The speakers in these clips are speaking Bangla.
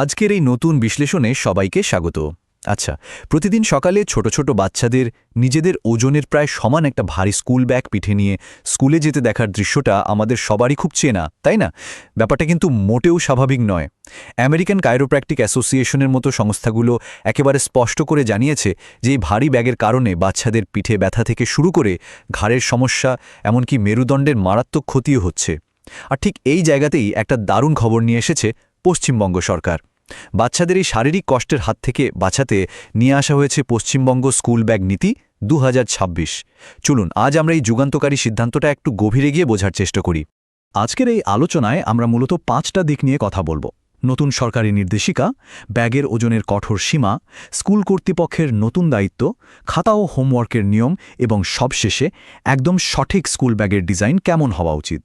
আজকের এই নতুন বিশ্লেষণে সবাইকে স্বাগত। আচ্ছা, প্রতিদিন সকালে ছোট ছোট বাচ্চাদের নিজেদের ওজনের প্রায় সমান একটা ভারী স্কুল ব্যাগ পিঠে নিয়ে স্কুলে যেতে দেখার দৃশ্যটা আমাদের সবারই খুব চেনা, তাই না? ব্যাপারটা কিন্তু মোটেও স্বাভাবিক নয়। আমেরিকান কাইরোপ্র্যাকটিক অ্যাসোসিয়েশনের মতো সংস্থাগুলো একেবারে স্পষ্ট করে জানিয়েছে যে এই ভারী ব্যাগের কারণে বাচ্চাদের পিঠে ব্যথা থেকে শুরু করে ঘাড়ের সমস্যা, এমনকি মেরুদণ্ডের মারাত্মক ক্ষতিও হচ্ছে। আর ঠিক এই জায়গাতেই একটা দারুণ খবর নিয়ে এসেছে পশ্চিমবঙ্গ সরকার। বাচ্চাদের এই শারীরিক কষ্টের হাত থেকে বাঁচাতে নিয়ে আসা হয়েছে পশ্চিমবঙ্গ স্কুল ব্যাগ নীতি 2026। চলুন আজ আমরা এই যুগান্তকারী সিদ্ধান্তটা একটু গভীরে গিয়ে বোঝার চেষ্টা করি। আজকের এই আলোচনায় আমরা মূলত 5টা দিক নিয়ে কথা বলবো। নতুন সরকারি নির্দেশিকা, ব্যাগের ওজনের কঠোর সীমা, স্কুল কর্তৃপক্ষের নতুন দায়িত্ব, খাতা ও হোমওয়ার্কের নিয়ম এবং সবশেষে একদম সঠিক স্কুল ব্যাগের ডিজাইন কেমন হওয়া উচিত।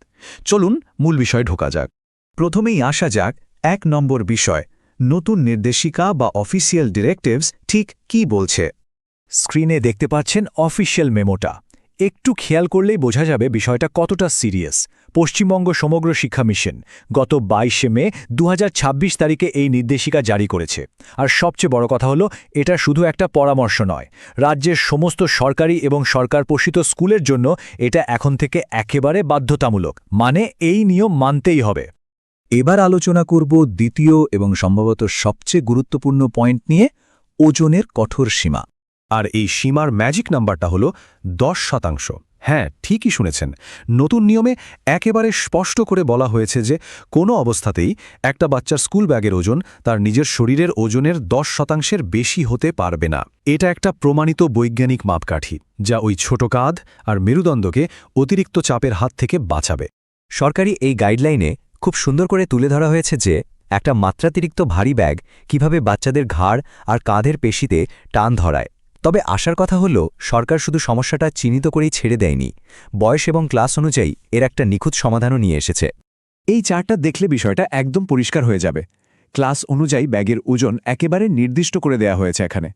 চলুন মূল বিষয়ে ঢোকা যাক। প্রথমেই আসা যাক 1 নম্বর বিষয়, নতুন নির্দেশিকা বা অফিসিয়াল ডিরেক্টিভস ঠিক কি বলছে। স্ক্রিনে দেখতে পাচ্ছেন অফিসিয়াল মেমোটা। একটু খেয়াল করলেই বোঝা যাবে বিষয়টা কতটা সিরিয়াস। পশ্চিমবঙ্গ সমগ্র শিক্ষা মিশন গত 22 মে 2026 তারিখে এই নির্দেশিকা জারি করেছে। আর সবচেয়ে বড় কথা হলো, এটা শুধু একটা পরামর্শ নয়, রাজ্যের সমস্ত সরকারি এবং সরকার পোষিত স্কুলের জন্য এটা এখন থেকে একেবারে বাধ্যতামূলক, মানে এই নিয়ম মানতেই হবে। এবার আলোচনা করব দ্বিতীয় এবং সম্ভবত সবচেয়ে গুরুত্বপূর্ণ পয়েন্ট নিয়ে, ওজনের কঠোর সীমা। আর এই সীমার ম্যাজিক নাম্বারটা হল 10%। হ্যাঁ, ঠিকই শুনেছেন। নতুন নিয়মে একেবারে স্পষ্ট করে বলা হয়েছে যে কোনো অবস্থাতেই একটা বাচ্চার স্কুল ব্যাগের ওজন তার নিজের শরীরের ওজনের 10%-এর বেশি হতে পারবে না। এটা একটা প্রমাণিত বৈজ্ঞানিক মাপকাঠি, যা ওই ছোট কাঁধ আর মেরুদণ্ডকে অতিরিক্ত চাপের হাত থেকে বাঁচাবে। সরকারি এই গাইডলাইনে খুব সুন্দর করে তুলে ধরা হয়েছে যে একটা মাত্রাতিরিক্ত ভারী ব্যাগ কিভাবে বাচ্চাদের ঘাড় আর কাঁধের পেশিতে টান ধরায়। তবে আশার কথা হলো, সরকার শুধু সমস্যাটা চিহ্নিত করেই ছেড়ে দেয়নি, বয়স এবং ক্লাস অনুযায়ী এর একটা নিখুঁত সমাধানও নিয়ে এসেছে। এই চার্টটা দেখলে বিষয়টা একদম পরিষ্কার হয়ে যাবে। ক্লাস অনুযায়ী ব্যাগের ওজন একেবারে নির্দিষ্ট করে দেয়া হয়েছে এখানে।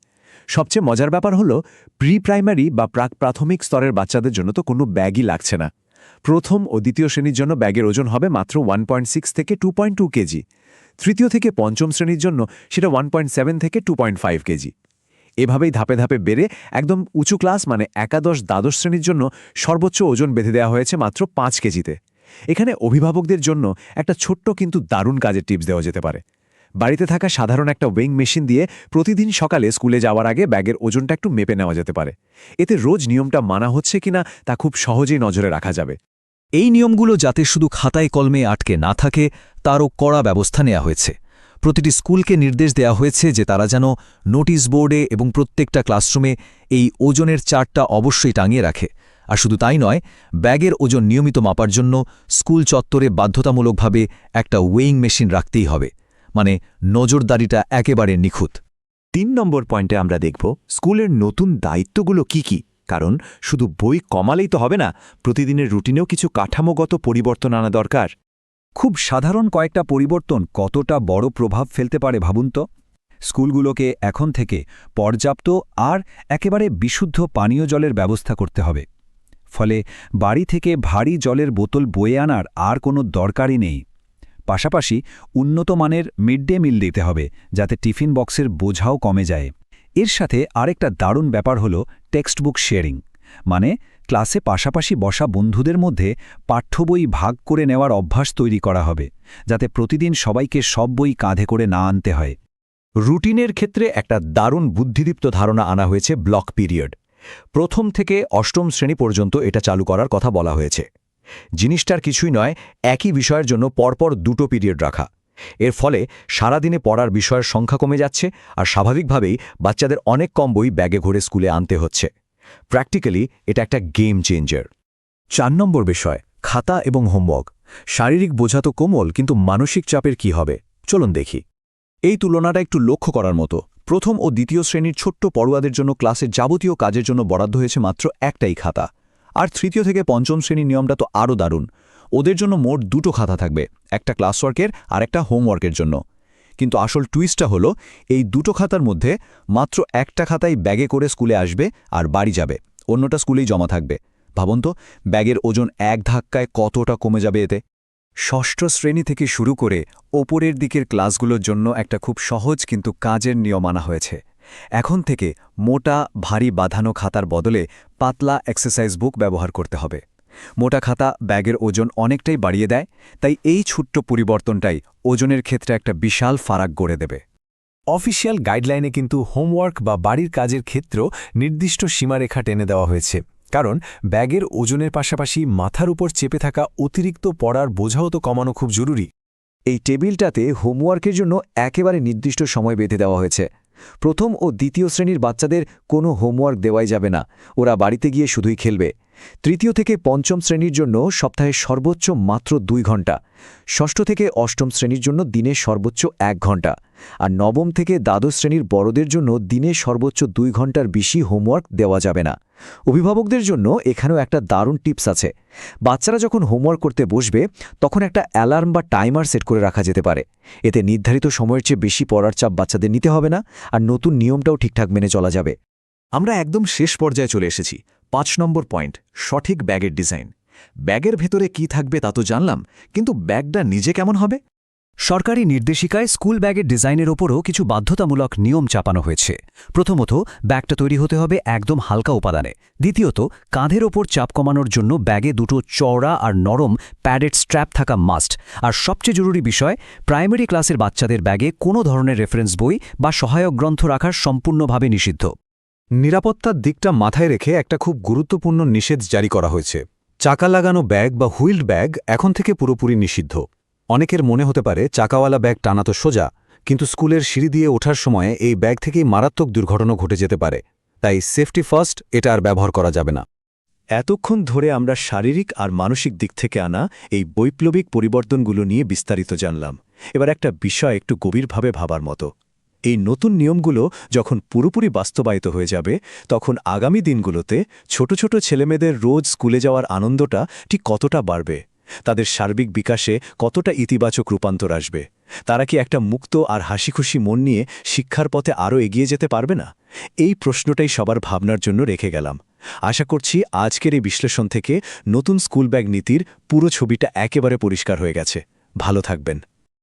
সবচেয়ে মজার ব্যাপার হলো, প্রি প্রাইমারি বা প্রাথমিক স্তরের বাচ্চাদের জন্য তো কোনো ব্যাগই লাগছে না। প্রথম ও দ্বিতীয় শ্রেণীর জন্য ব্যাগের ওজন হবে মাত্র 1.6 থেকে 2.2 কেজি। তৃতীয় থেকে পঞ্চম শ্রেণীর জন্য সেটা 1.7 থেকে 2.5 কেজি। এভাবেই ধাপে ধাপে বেড়ে একদম উঁচু ক্লাস মানে একাদশ দ্বাদশ শ্রেণীর জন্য সর্বোচ্চ ওজন বেঁধে দেওয়া হয়েছে মাত্র 5 কেজিতে। এখানে অভিভাবকদের জন্য একটা ছোট্ট কিন্তু দারুণ কাজের টিপস দেওয়া যেতে পারে। বাড়িতে থাকা সাধারণ একটা ওয়েইং মেশিন দিয়ে প্রতিদিন সকালে স্কুলে যাওয়ার আগে ব্যাগের ওজনটা একটু মেপে নেওয়া যেতে পারে। এতে রোজ নিয়মটা মানা হচ্ছে কিনা তা খুব সহজেই নজরে রাখা যাবে। এই নিয়মগুলো যাতে শুধু খাতায় কলমে আটকে না থাকে, তারও কড়া ব্যবস্থা নেওয়া হয়েছে। প্রতিটি স্কুলকে নির্দেশ দেওয়া হয়েছে যে তারা যেন নোটিশ বোর্ডে এবং প্রত্যেকটা ক্লাসরুমে এই ওজনের চার্টটা অবশ্যই টাঙিয়ে রাখে। আর শুধু তাই নয়, ব্যাগের ওজন নিয়মিত মাপার জন্য স্কুল চত্বরে বাধ্যতামূলকভাবে একটা ওয়েইং মেশিন রাখতেই হবে, মানে নজরদারিটা একেবারে নিখুঁত। 3 নম্বর পয়েন্টে আমরা দেখব স্কুলের নতুন দায়িত্বগুলো কি কি। কারণ শুধু বই কমালেই তো হবে না, প্রতিদিনের রুটিনেও কিছু কাঠামোগত পরিবর্তন আনা দরকার। খুব সাধারণ কয়েকটা পরিবর্তন কতটা বড় প্রভাব ফেলতে পারে ভাবুন তো। স্কুলগুলোকে এখন থেকে পর্যাপ্ত আর একেবারে বিশুদ্ধ পানীয় জলের ব্যবস্থা করতে হবে। ফলে বাড়ি থেকে ভারী জলের বোতল বয়ে আনার আর কোনো দরকারই নেই। পাশাপাশি উন্নত মানের মিড ডে মিল দিতে হবে, যাতে টিফিন বক্সের বোঝাও কমে যায়। এর সাথে আরেকটা দারুণ ব্যাপার হলো টেক্সট বুক শেয়ারিং, মানে ক্লাসে পাশাপাশি বসা বন্ধুদের মধ্যে পাঠ্যবই ভাগ করে নেওয়ার অভ্যাস তৈরি করা হবে, যাতে প্রতিদিন সবাইকে সব বই কাঁধে করে না আনতে হয়। রুটিনের ক্ষেত্রে একটা দারুণ বুদ্ধিদীপ্ত ধারণা আনা হয়েছে, ব্লক পিরিয়ড। প্রথম থেকে অষ্টম শ্রেণী পর্যন্ত এটা চালু করার কথা বলা হয়েছে। জিনিসটার কিছুই নয়, একই বিষয়ের জন্য পরপর 2টো পিরিয়ড রাখা। এর ফলে সারাদিনে পড়ার বিষয়ের সংখ্যা কমে যাচ্ছে, আর স্বাভাবিকভাবেই বাচ্চাদের অনেক কম বই ব্যাগে ঘরে স্কুলে আনতে হচ্ছে। প্র্যাকটিক্যালি এটা একটা গেম চেঞ্জার। 4 নম্বর বিষয়, খাতা এবং হোমওয়ার্ক। শারীরিক বোঝা তো কোমল, কিন্তু মানসিক চাপের কি হবে চলুন দেখি। এই তুলনাটা একটু লক্ষ্য করার মতো। প্রথম ও দ্বিতীয় শ্রেণীর ছোট্ট পড়ুয়াদের জন্য ক্লাসের যাবতীয় কাজের জন্য বরাদ্দ হয়েছে মাত্র একটাই খাতা। আর তৃতীয় থেকে পঞ্চম শ্রেণীর নিয়মটা তো আরও দারুণ। ওদের জন্য মোট 2টো খাতা থাকবে, একটা ক্লাসওয়ার্কের আর একটা হোমওয়ার্কের জন্য। কিন্তু আসল টুইস্টটা হলো, এই 2টো খাতার মধ্যে মাত্র একটা খাতাই ব্যাগে করে স্কুলে আসবে আর বাড়ি যাবে, অন্যটা স্কুলেই জমা থাকবে। ভাবুন তো, ব্যাগের ওজন এক ধাক্কায় কতটা কমে যাবে এতে। ষষ্ঠ শ্রেণী থেকে শুরু করে ওপরের দিকের ক্লাসগুলোর জন্য একটা খুব সহজ কিন্তু কাজের নিয়ম আনা হয়েছে। এখন থেকে মোটা ভারী বাঁধানো খাতার বদলে পাতলা এক্সারসাইজ বুক ব্যবহার করতে হবে। মোটা খাতা ব্যাগের ওজন অনেকটাই বাড়িয়ে দেয়, তাই এই ছোট্ট পরিবর্তনটাই ওজনের ক্ষেত্রে একটা বিশাল ফারাক গড়ে দেবে। অফিসিয়াল গাইডলাইনে কিন্তু হোমওয়ার্ক বা বাড়ির কাজের ক্ষেত্রেও নির্দিষ্ট সীমারেখা টেনে দেওয়া হয়েছে, কারণ ব্যাগের ওজনের পাশাপাশি মাথার উপর চেপে থাকা অতিরিক্ত পড়ার বোঝাও তো কমানো খুব জরুরি। এই টেবিলটাতে হোমওয়ার্কের জন্য একেবারে নির্দিষ্ট সময় বেঁধে দেওয়া হয়েছে। প্রথম ও দ্বিতীয় শ্রেণীর বাচ্চাদের কোনো হোমওয়ার্ক দেওয়াই যাবে না, ওরা বাড়িতে গিয়ে শুধুই খেলবে। তৃতীয় থেকে পঞ্চম শ্রেণীর জন্য সপ্তাহে সর্বোচ্চ মাত্র 2 ঘন্টা, ষষ্ঠ থেকে অষ্টম শ্রেণীর জন্য দিনে সর্বোচ্চ 1 ঘন্টা, আর নবম থেকে দ্বাদশ শ্রেণীর বড়দের জন্য দিনে সর্বোচ্চ 2 ঘন্টার বেশি হোমওয়ার্ক দেওয়া যাবে না। অভিভাবকদের জন্য এখানেও একটা দারুণ টিপস আছে। বাচ্চারা যখন হোমওয়ার্ক করতে বসবে তখন একটা অ্যালার্ম বা টাইমার সেট করে রাখা যেতে পারে। এতে নির্ধারিত সময়ের চেয়ে বেশি পড়ার চাপ বাচ্চাদের নিতে হবে না, আর নতুন নিয়মটাও ঠিকঠাক মেনে চলা যাবে। আমরা একদম শেষ পর্যায়ে চলে এসেছি। 5 নম্বর পয়েন্ট, সঠিক ব্যাগের ডিজাইন। ব্যাগের ভেতরে কি থাকবে তা তো জানলাম, কিন্তু ব্যাগটা নিজে কেমন হবে? সরকারি নির্দেশিকায় স্কুল ব্যাগের ডিজাইনের ওপরও কিছু বাধ্যতামূলক নিয়ম চাপানো হয়েছে। প্রথমত, ব্যাগটা তৈরি হতে হবে একদম হালকা উপাদানে। দ্বিতীয়ত, কাঁধের ওপর চাপ কমানোর জন্য ব্যাগে দুটো চওড়া আর নরম প্যাডেড স্ট্র্যাপ থাকা মাস্ট। আর সবচেয়ে জরুরি বিষয়, প্রাইমারি ক্লাসের বাচ্চাদের ব্যাগে কোনো ধরনের রেফারেন্স বই বা সহায়ক গ্রন্থ রাখা সম্পূর্ণভাবে নিষিদ্ধ। নিরাপত্তার দিকটা মাথায় রেখে একটা খুব গুরুত্বপূর্ণ নিষেধ জারি করা হয়েছে। চাকা লাগানো ব্যাগ বা হুইলড ব্যাগ এখন থেকে পুরোপুরি নিষিদ্ধ। অনেকের মনে হতে পারে চাকাওয়ালা ব্যাগ টানা তো সোজা, কিন্তু স্কুলের সিঁড়ি দিয়ে ওঠার সময় এই ব্যাগ থেকেই মারাত্মক দুর্ঘটনা ঘটে যেতে পারে। তাই সেফটি ফার্স্ট, এটা আর ব্যবহার করা যাবে না। এতক্ষণ ধরে আমরা শারীরিক আর মানসিক দিক থেকে আনা এই বৈপ্লবিক পরিবর্তনগুলো নিয়ে বিস্তারিত জানলাম। এবার একটা বিষয় একটু গভীরভাবে ভাবার মতো। এই নতুন নিয়মগুলো যখন পুরোপুরি বাস্তবায়িত হয়ে যাবে, তখন আগামী দিনগুলোতে ছোট ছোট ছেলেমেয়েদের রোজ স্কুলে যাওয়ার আনন্দটা ঠিক কতটা বাড়বে, তাদের সার্বিক বিকাশে কতটা ইতিবাচক রূপান্তর আসবে। তারা কি একটা মুক্ত আর হাসিখুশি মন নিয়ে শিক্ষার পথে আরও এগিয়ে যেতে পারবে না? এই প্রশ্নটাই সবার ভাবনার জন্য রেখে গেলাম। আশা করছি আজকের এই বিশ্লেষণ থেকে নতুন স্কুল ব্যাগ নীতির পুরো ছবিটা একেবারে পরিষ্কার হয়ে গেছে। ভালো থাকবেন।